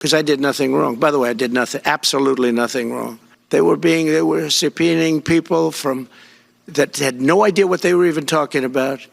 because I did nothing wrong. By the way, I did nothing, absolutely nothing wrong. They were subpoenaing people that had no idea what they were even talking about.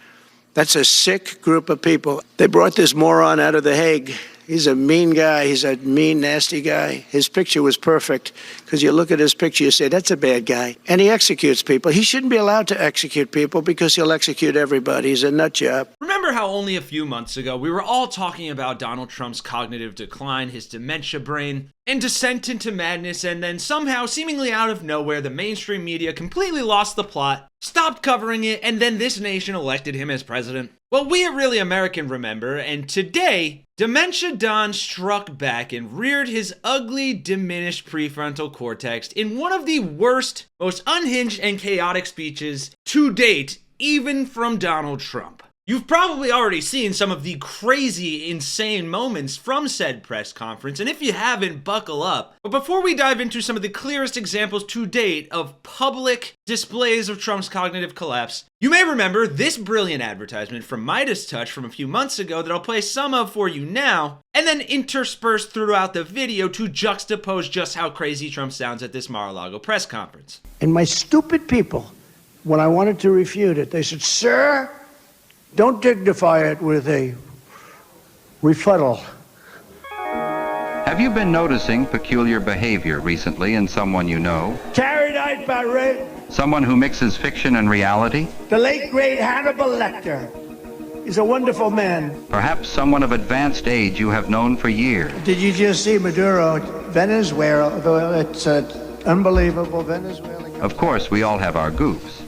That's a sick group of people. They brought this moron out of The Hague. He's a mean guy. He's a mean, nasty guy. His picture was perfect because you look at his picture, you say, that's a bad guy. And he executes people. He shouldn't be allowed to execute people because he'll execute everybody. He's a nut job. Remember how only a few months ago we were all talking about Donald Trump's cognitive decline, his dementia brain, and descent into madness, and then somehow, seemingly out of nowhere, the mainstream media completely lost the plot, stopped covering it, and then this nation elected him as president? Well, we at Really American remember, and today, Dementia Don struck back and reared his ugly, diminished prefrontal cortex in one of the worst, most unhinged and chaotic speeches to date, even from Donald Trump. You've probably already seen some of the crazy, insane moments from said press conference, and if you haven't, buckle up. But before we dive into some of the clearest examples to date of public displays of Trump's cognitive collapse, you may remember this brilliant advertisement from Midas Touch from a few months ago that I'll play some of for you now, and then intersperse throughout the video to juxtapose just how crazy Trump sounds at this Mar-a-Lago press conference. And my stupid people, when I wanted to refute it, they said, sir, don't dignify it with a rebuttal. Have you been noticing peculiar behavior recently in someone you know? Carried out by rape. Someone who mixes fiction and reality? The late, great Hannibal Lecter. He's a wonderful man. Perhaps someone of advanced age you have known for years. Did you just see Maduro? Venezuela, it's unbelievable, Venezuela. Of course, we all have our goofs.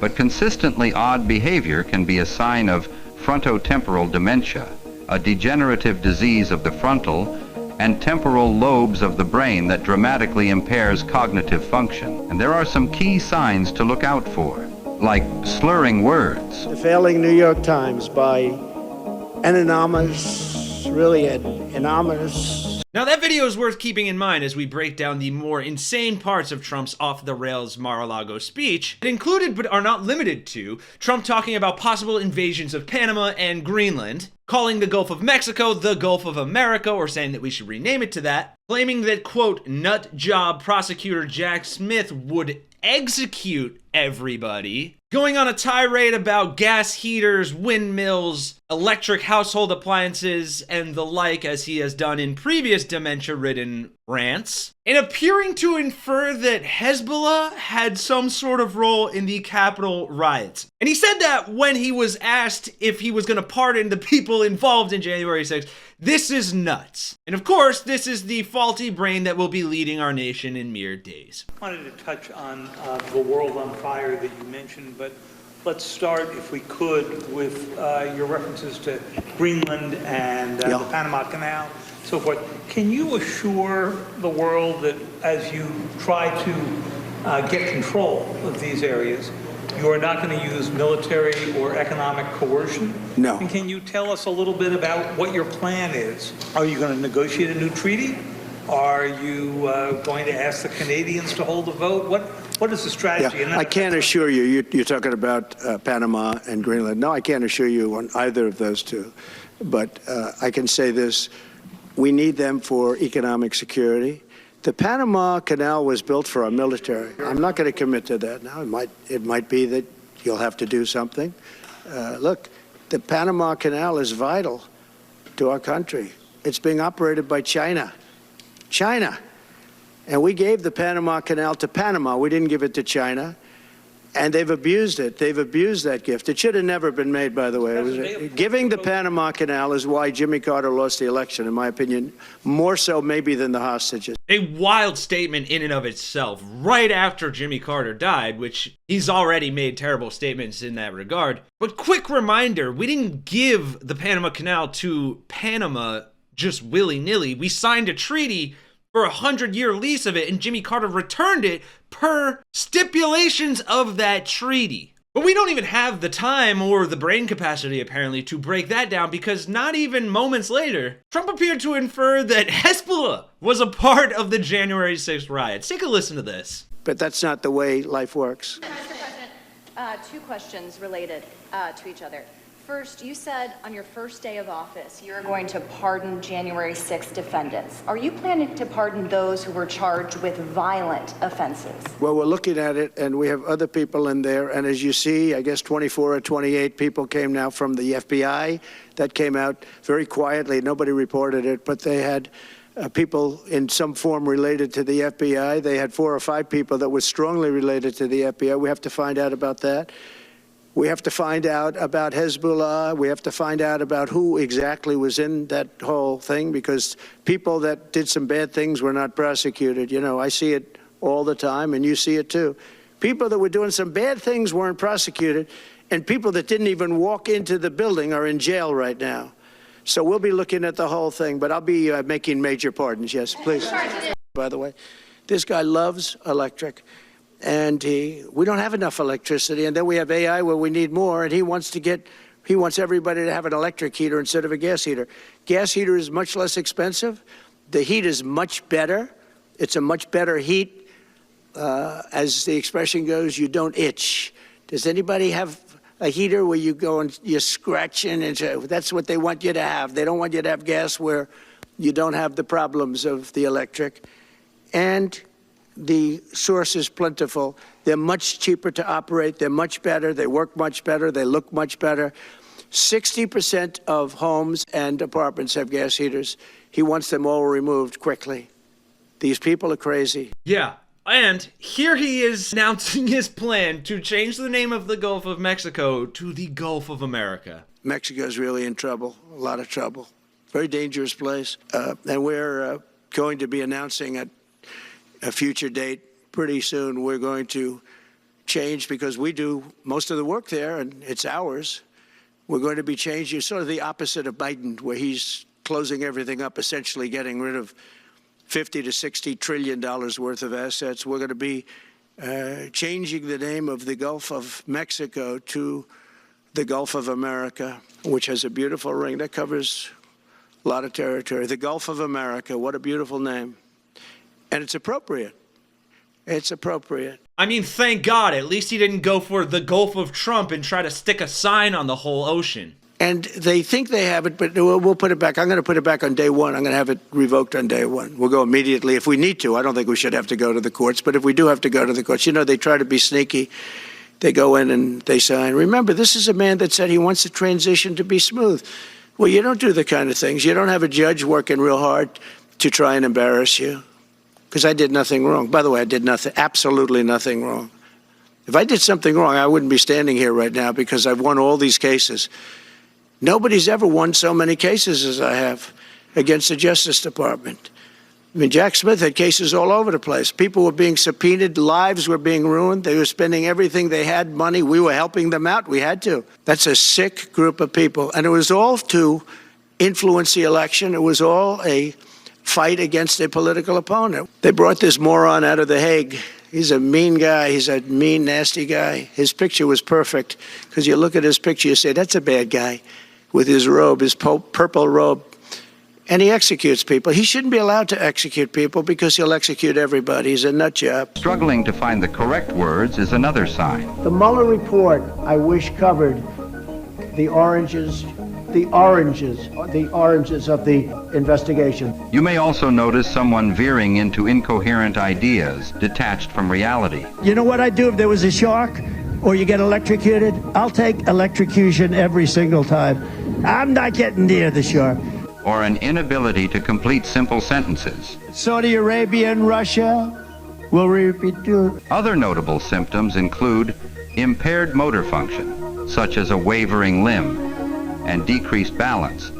But consistently odd behavior can be a sign of frontotemporal dementia, a degenerative disease of the frontal and temporal lobes of the brain that dramatically impairs cognitive function. And there are some key signs to look out for, like slurring words. The failing New York Times by anonymous. Now that video is worth keeping in mind as we break down the more insane parts of Trump's off-the-rails Mar-a-Lago speech. It included, but are not limited to, Trump talking about possible invasions of Panama and Greenland, calling the Gulf of Mexico the Gulf of America, or saying that we should rename it to that, claiming that, quote, nut job prosecutor Jack Smith would execute everybody, going on a tirade about gas heaters, windmills, electric household appliances, and the like, as he has done in previous dementia-ridden rants, and appearing to infer that Hezbollah had some sort of role in the Capitol riots. And he said that when he was asked if he was going to pardon the people involved in January 6th. This is nuts. And of course, this is the faulty brain that will be leading our nation in mere days. I wanted to touch on the world on fire that you mentioned, but let's start, if we could, with your references to Greenland and the Panama Canal, so forth. Can you assure the world that as you try to get control of these areas, you are not going to use military or economic coercion? No. And can you tell us a little bit about what your plan is? Are you going to negotiate a new treaty? Are you going to ask the Canadians to hold a vote? What is the strategy? Yeah, I can't assure you, you're talking about Panama and Greenland. No, I can't assure you on either of those two. But I can say this, we need them for economic security. The Panama Canal was built for our military. I'm not going to commit to that now. It might be that you'll have to do something. Look, the Panama Canal is vital to our country. It's being operated by China. And we gave the Panama Canal to Panama. We didn't give it to China. And they've abused it. They've abused that gift. It should have never been made, by the way. Giving the Panama Canal is why Jimmy Carter lost the election, in my opinion, more so maybe than the hostages. A wild statement in and of itself, right after Jimmy Carter died, which he's already made terrible statements in that regard. But quick reminder, we didn't give the Panama Canal to Panama just willy-nilly. We signed a treaty for a 100-year lease of it, and Jimmy Carter returned it per stipulations of that treaty. But we don't even have the time or the brain capacity, apparently, to break that down, because not even moments later, Trump appeared to infer that Hezbollah was a part of the January 6th riots. Take a listen to this. But that's not the way life works. Mr. President, two questions related to each other. First, you said on your first day of office, you're going to pardon January 6th defendants. Are you planning to pardon those who were charged with violent offenses? Well, we're looking at it, and we have other people in there. And as you see, I guess 24 or 28 people came now from the FBI. That came out very quietly. Nobody reported it, but they had people in some form related to the FBI. They had 4 or 5 people that were strongly related to the FBI. We have to find out about that. We have to find out about Hezbollah. We have to find out about who exactly was in that whole thing, because people that did some bad things were not prosecuted. You know, I see it all the time, and you see it too. People that were doing some bad things weren't prosecuted, and people that didn't even walk into the building are in jail right now. So we'll be looking at the whole thing, but I'll be making major pardons. Yes, please. By the way, this guy loves electric. And we don't have enough electricity, and then we have AI where we need more, and he wants everybody to have an electric heater instead of a gas heater. Gas heater is much less expensive. The heat is much better. It's a much better heat. As the expression goes, you don't itch. Does anybody have a heater where you go and you're scratching? And that's what they want you to have. They don't want you to have gas where you don't have the problems of the electric. And the source is plentiful. They're much cheaper to operate. They're much better. They work much better. They look much better. 60% of homes and apartments have gas heaters. He wants them all removed quickly. These people are crazy. Yeah, and here he is announcing his plan to change the name of the Gulf of Mexico to the Gulf of America. Mexico's really in trouble, a lot of trouble. Very dangerous place. And we're going to be announcing at a future date pretty soon. We're going to change, because we do most of the work there and it's ours. We're going to be changing, sort of the opposite of Biden, where he's closing everything up, essentially getting rid of $50 to $60 trillion worth of assets. We're going to be changing the name of the Gulf of Mexico to the Gulf of America, which has a beautiful ring that covers a lot of territory. The Gulf of America, what a beautiful name. And it's appropriate. It's appropriate. I mean, thank God, at least he didn't go for the Gulf of Trump and try to stick a sign on the whole ocean. And they think they have it, but we'll put it back. I'm going to put it back on day one. I'm going to have it revoked on day one. We'll go immediately if we need to. I don't think we should have to go to the courts, but if we do have to go to the courts, you know, they try to be sneaky. They go in and they sign. Remember, this is a man that said he wants the transition to be smooth. Well, you don't do the kind of things. You don't have a judge working real hard to try and embarrass you. Because I did nothing wrong. By the way, I did nothing, absolutely nothing wrong. If I did something wrong, I wouldn't be standing here right now, because I've won all these cases. Nobody's ever won so many cases as I have against the Justice Department. I mean, Jack Smith had cases all over the place. People were being subpoenaed, lives were being ruined. They were spending everything they had, money. We were helping them out. We had to. That's a sick group of people. And it was all to influence the election. It was all a fight against a political opponent. They brought this moron out of The Hague. He's a mean guy. He's a mean, nasty guy. His picture was perfect, because you look at his picture, you say, that's a bad guy with his robe, his purple robe. And he executes people. He shouldn't be allowed to execute people, because he'll execute everybody. He's a nut job. Struggling to find the correct words is another sign. The Mueller report, I wish, covered the oranges of the investigation. You may also notice someone veering into incoherent ideas detached from reality. You know what I'd do if there was a shark or you get electrocuted? I'll take electrocution every single time. I'm not getting near the shark. Or an inability to complete simple sentences. Saudi Arabia and Russia will repeat. Other notable symptoms include impaired motor function, such as a wavering limb, and decreased balance,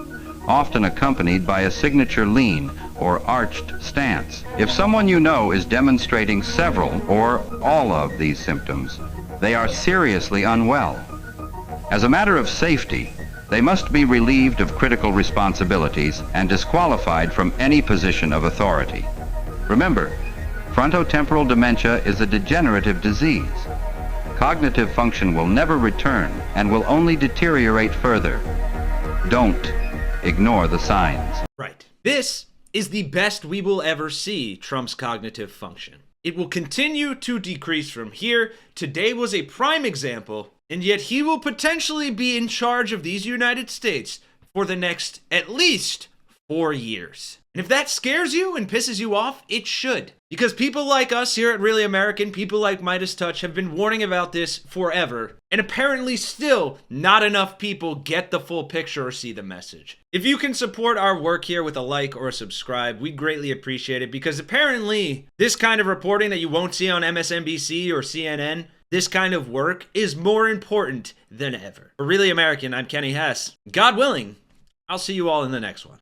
often accompanied by a signature lean or arched stance. If someone you know is demonstrating several or all of these symptoms, they are seriously unwell. As a matter of safety, they must be relieved of critical responsibilities and disqualified from any position of authority. Remember, frontotemporal dementia is a degenerative disease. Cognitive function will never return and will only deteriorate further. Don't ignore the signs. Right. This is the best we will ever see Trump's cognitive function. It will continue to decrease from here. Today was a prime example And yet he will potentially be in charge of these United States for the next at least 4 years. And if that scares you and pisses you off, it should. Because people like us here at Really American, people like Midas Touch, have been warning about this forever. And apparently still, not enough people get the full picture or see the message. If you can support our work here with a like or a subscribe, we greatly appreciate it. Because apparently, this kind of reporting that you won't see on MSNBC or CNN, this kind of work is more important than ever. For Really American, I'm Kenny Hesse. God willing, I'll see you all in the next one.